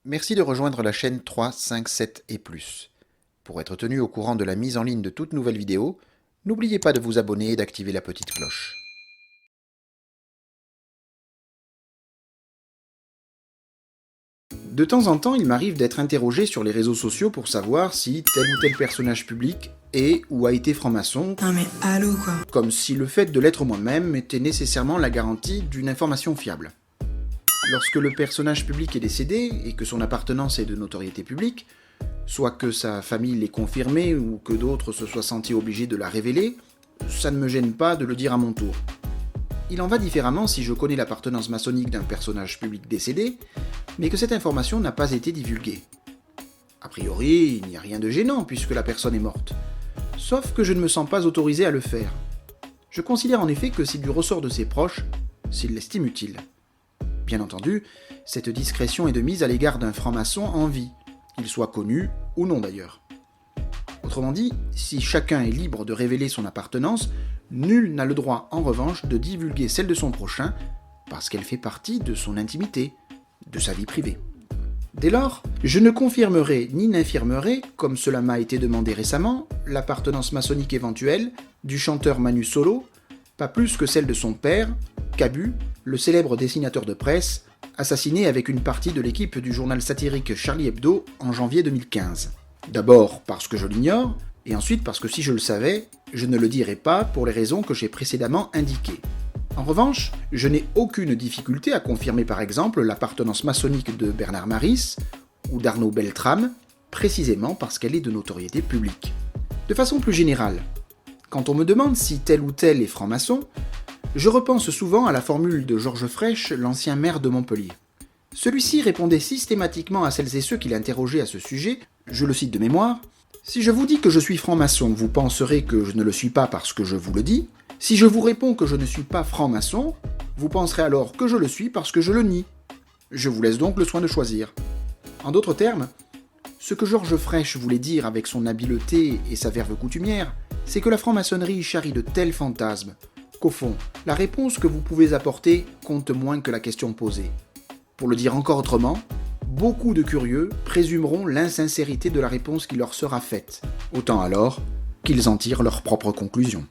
Merci de rejoindre la chaîne 3, 5, 7 et plus. Pour être tenu au courant de la mise en ligne de toute nouvelle vidéo, n'oubliez pas de vous abonner et d'activer la petite cloche. De temps en temps, il m'arrive d'être interrogé sur les réseaux sociaux pour savoir si tel ou tel personnage public est ou a été franc-maçon, Non mais allô quoi. comme si le fait de l'être moi-même était nécessairement la garantie d'une information fiable. Lorsque le personnage public est décédé et que son appartenance est de notoriété publique, soit que sa famille l'ait confirmé ou que d'autres se soient sentis obligés de la révéler, ça ne me gêne pas de le dire à mon tour. Il en va différemment si je connais l'appartenance maçonnique d'un personnage public décédé, mais que cette information n'a pas été divulguée. A priori, il n'y a rien de gênant puisque la personne est morte. Sauf que je ne me sens pas autorisé à le faire. Je considère en effet que c'est du ressort de ses proches, s'ils l'estiment utile. Bien entendu, cette discrétion est de mise à l'égard d'un franc-maçon en vie, qu'il soit connu ou non d'ailleurs. Autrement dit, si chacun est libre de révéler son appartenance, nul n'a le droit en revanche de divulguer celle de son prochain, parce qu'elle fait partie de son intimité, de sa vie privée. Dès lors, je ne confirmerai ni n'infirmerai, comme cela m'a été demandé récemment, l'appartenance maçonnique éventuelle du chanteur Manu Solo, pas plus que celle de son père, Cabu, le célèbre dessinateur de presse, assassiné avec une partie de l'équipe du journal satirique Charlie Hebdo en janvier 2015. D'abord parce que je l'ignore, et ensuite parce que si je le savais, je ne le dirais pas pour les raisons que j'ai précédemment indiquées. En revanche, je n'ai aucune difficulté à confirmer par exemple l'appartenance maçonnique de Bernard Maris ou d'Arnaud Beltrame, précisément parce qu'elle est de notoriété publique. De façon plus générale, quand on me demande si tel ou tel est franc-maçon, je repense souvent à la formule de Georges Frêche, l'ancien maire de Montpellier. Celui-ci répondait systématiquement à celles et ceux qui l'interrogeaient à ce sujet, je le cite de mémoire, « Si je vous dis que je suis franc-maçon, vous penserez que je ne le suis pas parce que je vous le dis. Si je vous réponds que je ne suis pas franc-maçon, vous penserez alors que je le suis parce que je le nie. Je vous laisse donc le soin de choisir. » En d'autres termes, ce que Georges Frêche voulait dire avec son habileté et sa verve coutumière, c'est que la franc-maçonnerie charrie de tels fantasmes qu'au fond, la réponse que vous pouvez apporter compte moins que la question posée. Pour le dire encore autrement, beaucoup de curieux présumeront l'insincérité de la réponse qui leur sera faite. Autant alors qu'ils en tirent leurs propres conclusions.